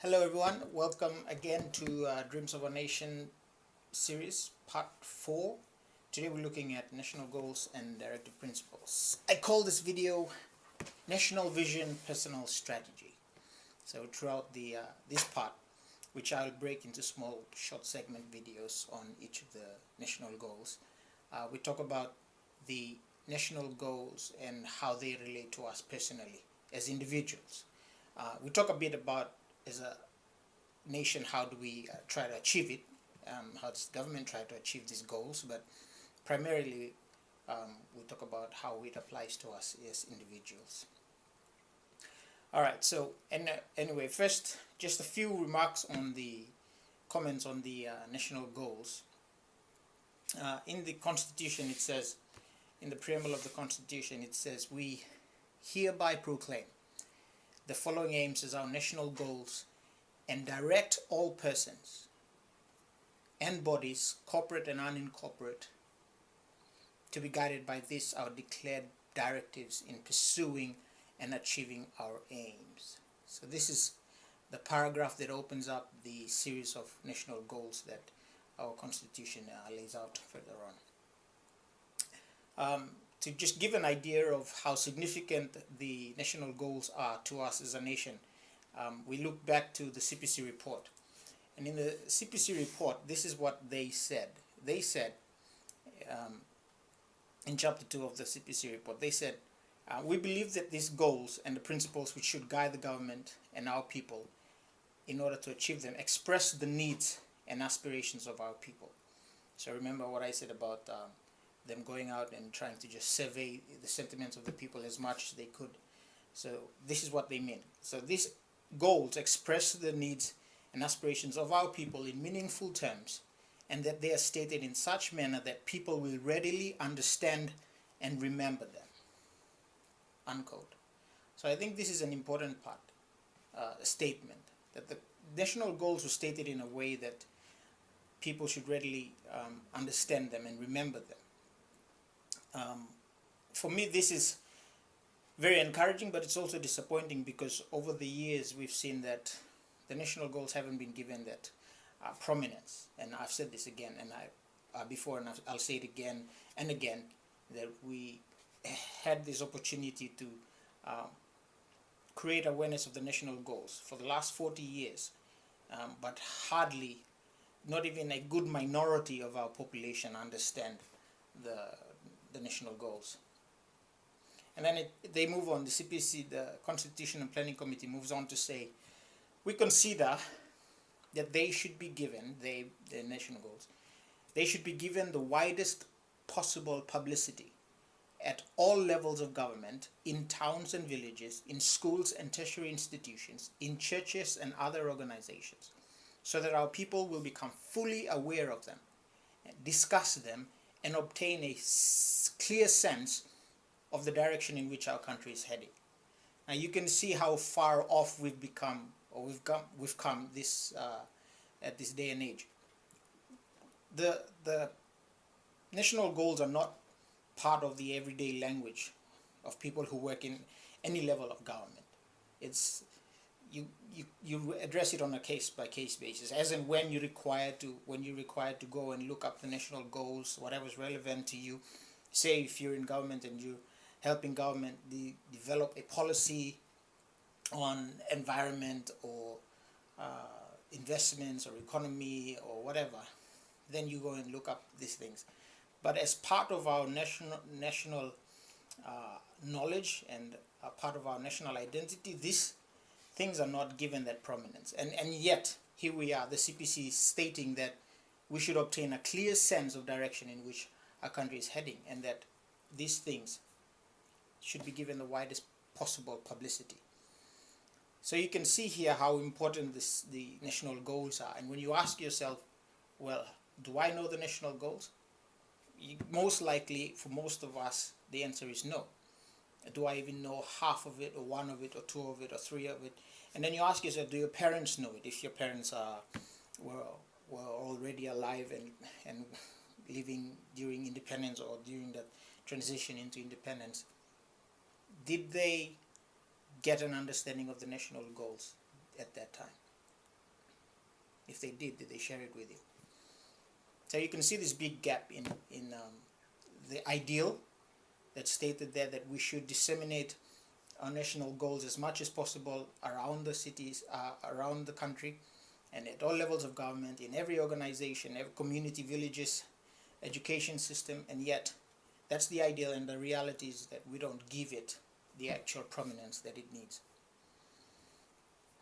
Hello everyone, welcome again to Dreams of a Nation series, part 4. Today we're looking at national goals and directive principles. I call this video National Vision Personal Strategy. So throughout this part, which I'll break into small short segment videos on each of the national goals, we talk about the national goals and how they relate to us personally as individuals. We talk a bit about as a nation, how do we try to achieve it? How does the government try to achieve these goals? But primarily, we talk about how it applies to us as individuals. All right. So, anyway, first, just a few remarks on the comments on the national goals. In the Constitution, it says, in the preamble of the Constitution, it says, "We hereby proclaim the following aims as our national goals and direct all persons and bodies, corporate and unincorporated, to be guided by this our declared directives in pursuing and achieving our aims." So this is the paragraph that opens up the series of national goals that our Constitution lays out further on. To just give an idea of how significant the national goals are to us as a nation, we look back to the CPC report. And in the CPC report, this is what they said. They said, in chapter 2 of the CPC report, they said, "We believe that these goals and the principles which should guide the government and our people in order to achieve them express the needs and aspirations of our people." So remember what I said about them going out and trying to just survey the sentiments of the people as much as they could. So this is what they mean. So these goals express the needs and aspirations of our people in meaningful terms, and that they are stated in such manner that people will readily understand and remember them. Unquote. So I think this is an important part, a statement, that the national goals were stated in a way that people should readily understand them and remember them. For me, this is very encouraging, but it's also disappointing because over the years we've seen that the national goals haven't been given that prominence. And I've said this again, and before, and I'll say it again and again, that we had this opportunity to create awareness of the national goals for the last 40 years, but hardly, not even a good minority of our population understand the national goals. And then they move on, the CPC, the Constitution and Planning Committee moves on to say, "We consider that they should be given, the national goals, they should be given the widest possible publicity at all levels of government, in towns and villages, in schools and tertiary institutions, in churches and other organizations, so that our people will become fully aware of them, discuss them, and obtain a clear sense of the direction in which our country is heading." Now you can see how far off we've become, or we've come this at this day and age. The national goals are not part of the everyday language of people who work in any level of government. It's you address it on a case by case basis, as in when you're required to go and look up the national goals, whatever's relevant to you. Say if you're in government and you're helping government develop a policy on environment or investments or economy or whatever, then you go and look up these things. But as part of our national knowledge and a part of our national identity, these things are not given that prominence. And yet, here we are, the CPC is stating that we should obtain a clear sense of direction in which our country is heading, and that these things should be given the widest possible publicity. So you can see here how important the national goals are. And when you ask yourself, well, do I know the national goals? Most likely, for most of us, the answer is no. Do I even know half of it, or one of it, or two of it, or three of it? And then you ask yourself, do your parents know it? If your parents were already alive and living during independence or during the transition into independence, did they get an understanding of the national goals at that time? If they did they share it with you? So you can see this big gap in the ideal that's stated there, that we should disseminate our national goals as much as possible around the cities, around the country, and at all levels of government, in every organization, every community, villages, education system. And yet that's the ideal, and the reality is that we don't give it the actual prominence that it needs.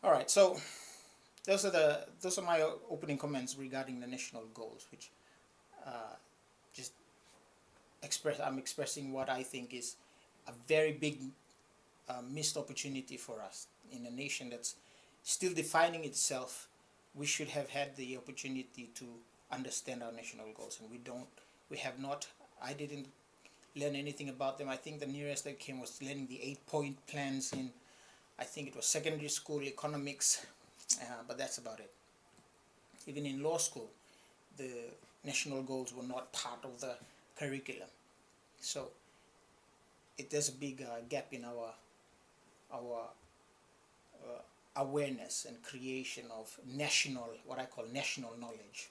All right, so those are my opening comments regarding the national goals, which just I'm expressing what I think is a very big missed opportunity for us in a nation that's still defining itself. We should have had the opportunity to understand our national goals, and we have not. I didn't learn anything about them. I think the nearest I came was learning the 8-point plans in, I think it was secondary school economics, but that's about it. Even in law school, the national goals were not part of the curriculum. So there's a big gap in our awareness and creation of what I call national knowledge.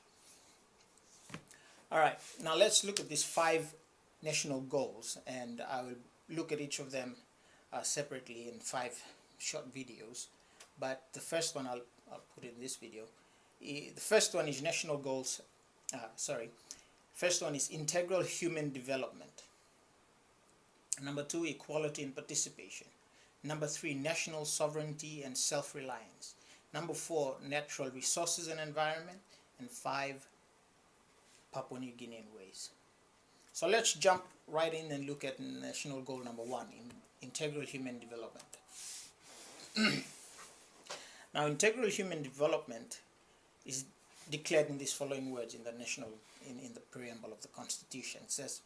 All right, now let's look at these 5 national goals, and I will look at each of them separately in 5 short videos. But the first one I'll put in this video. The first one is national goals. First one is integral human development. Number 2, equality and participation. Number 3, national sovereignty and self-reliance. Number 4, natural resources and environment. And 5, Papua New Guinean ways. So let's jump right in and look at national goal number 1, integral human development. Now, integral human development is declared in these following words in the in the preamble of the Constitution. It says,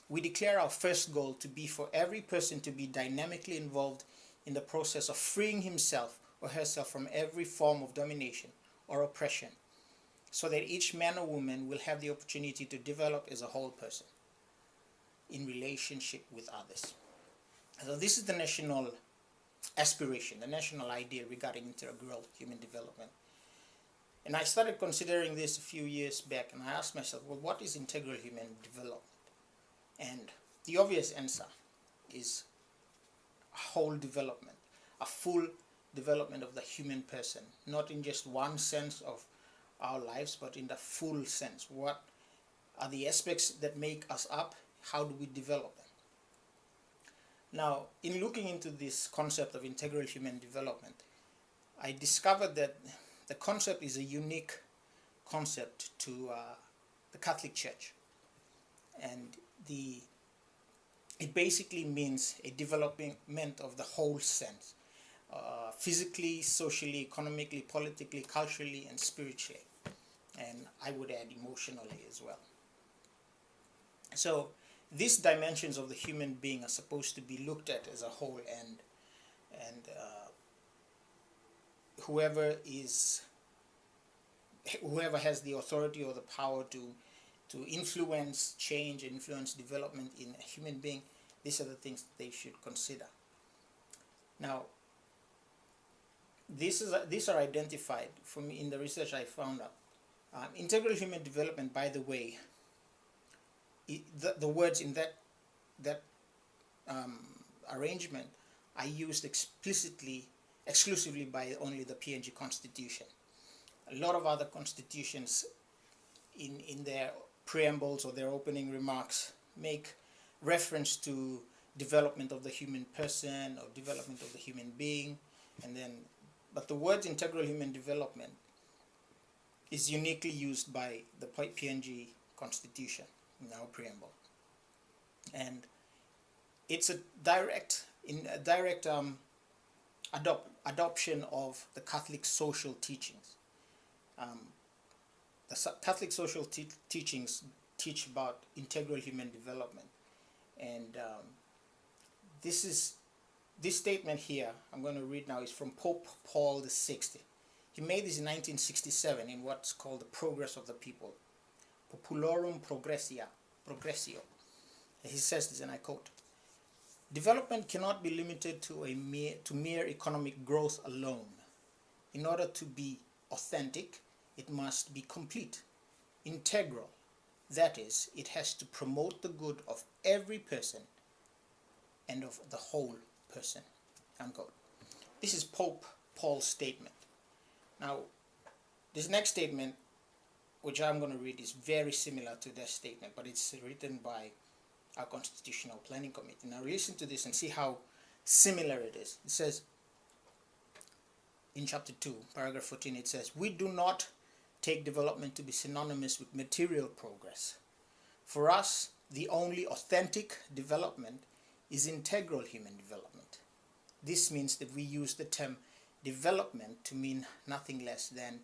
"We declare our first goal to be for every person to be dynamically involved in the process of freeing himself or herself from every form of domination or oppression, so that each man or woman will have the opportunity to develop as a whole person in relationship with others." So this is the national aspiration, the national idea regarding integral human development. And I started considering this a few years back, and I asked myself, well, what is integral human development? And the obvious answer is a whole development, a full development of the human person, not in just one sense of our lives, but in the full sense. What are the aspects that make us up? How do we develop them? Now, in looking into this concept of integral human development, I discovered that the concept is a unique concept to the Catholic Church, and it basically means a development of the whole sense, physically, socially, economically, politically, culturally, and spiritually, and I would add emotionally as well. So these dimensions of the human being are supposed to be looked at as a whole, and whoever has the authority or the power to influence change, influence development in a human being, these are the things that they should consider. Now, these are identified for me in the research I found out. Integral human development, by the way, the words in that arrangement are used exclusively by only the PNG Constitution. A lot of other constitutions in their preambles or their opening remarks make reference to development of the human person or development of the human being, but the word integral human development is uniquely used by the PNG Constitution in our preamble, and it's a direct adoption of the Catholic social teachings. The Catholic social teachings teach about integral human development, and this statement here I'm going to read now is from Pope Paul VI. He made this in 1967 in what's called the Progress of the People, Populorum Progressio. He says this, and I quote, "Development cannot be limited to mere economic growth alone. In order to be authentic, it must be complete, integral. That is, it has to promote the good of every person and of the whole person. Unquote. This is Pope Paul's statement. Now, this next statement, which I'm going to read, is very similar to that statement, but it's written by our Constitutional Planning Committee. Now, listen to this and see how similar it is. It says, in chapter 2, paragraph 14, it says, "We do not take development to be synonymous with material progress. For us, the only authentic development is integral human development. This means that we use the term development to mean nothing less than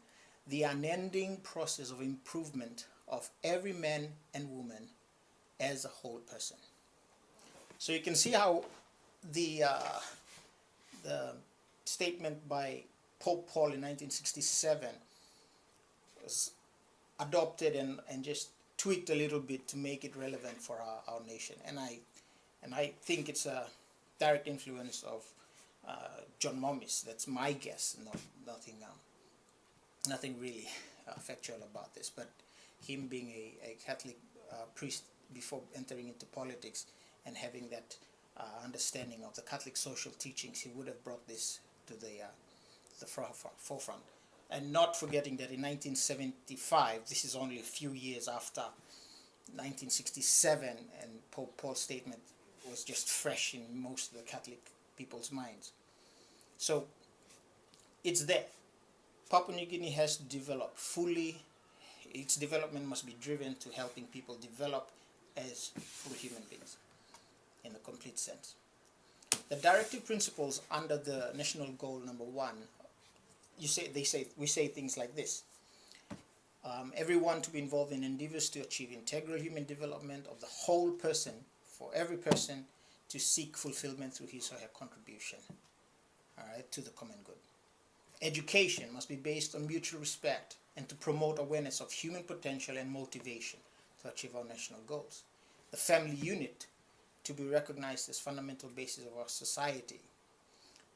the unending process of improvement of every man and woman as a whole person." So you can see how the statement by Pope Paul in 1967 was adopted and just tweaked a little bit to make it relevant for our nation. And I think it's a direct influence of John Mommis. That's my guess. Nothing really factual about this, but him being a Catholic priest before entering into politics and having that understanding of the Catholic social teachings, he would have brought this to the forefront. And not forgetting that in 1975, this is only a few years after 1967, and Pope Paul's statement was just fresh in most of the Catholic people's minds. So it's there. Papua New Guinea has to develop fully. Its development must be driven to helping people develop as full human beings in a complete sense. The directive principles under the national goal number 1, we say things like this: everyone to be involved in endeavors to achieve integral human development of the whole person, for every person to seek fulfillment through his or her contribution, all right, to the common good. Education must be based on mutual respect and to promote awareness of human potential and motivation to achieve our national goals. The family unit to be recognized as fundamental basis of our society.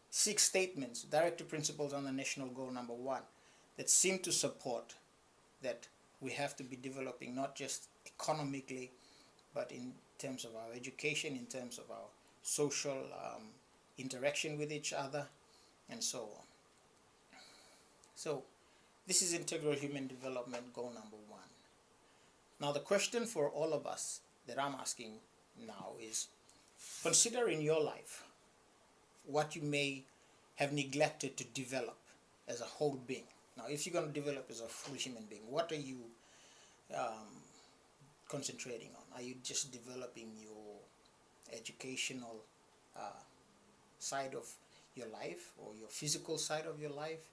6 statements, directive principles on the national goal number 1, that seem to support that we have to be developing not just economically, but in terms of our education, in terms of our social interaction with each other, and so on. So this is integral human development goal number 1. Now the question for all of us that I'm asking now is, consider in your life what you may have neglected to develop as a whole being. Now if you're going to develop as a full human being, what are you concentrating on? Are you just developing your educational side of your life, or your physical side of your life?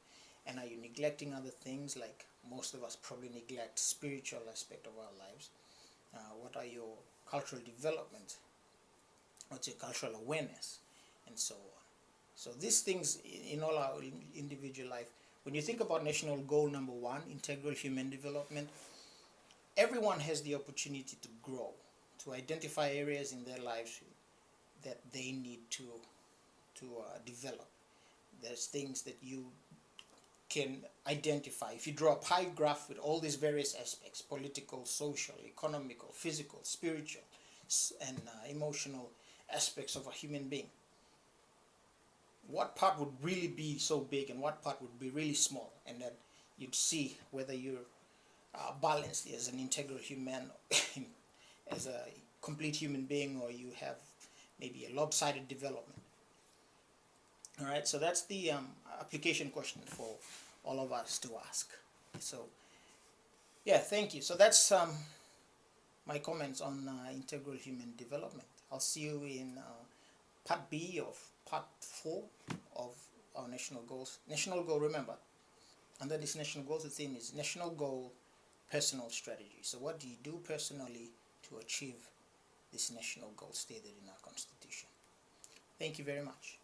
And are you neglecting other things, like most of us probably neglect spiritual aspect of our lives? What are your cultural development? What's your cultural awareness? And so on. So these things in all our individual life, when you think about national goal number 1, integral human development, everyone has the opportunity to grow, to identify areas in their lives that they need to develop. There's things that you can identify. If you draw a pie graph with all these various aspects, political, social, economical, physical, spiritual, and emotional aspects of a human being, what part would really be so big and what part would be really small? And then you'd see whether you're balanced as an integral human, as a complete human being, or you have maybe a lopsided development. All right, so that's the application question for all of us to ask. So yeah, thank you. So that's my comments on integral human development. I'll see you in part B of part 4 of our national goals. National goal, remember, under this national goals, the theme is national goal personal strategy. So what do you do personally to achieve this national goal stated in our Constitution? Thank you very much.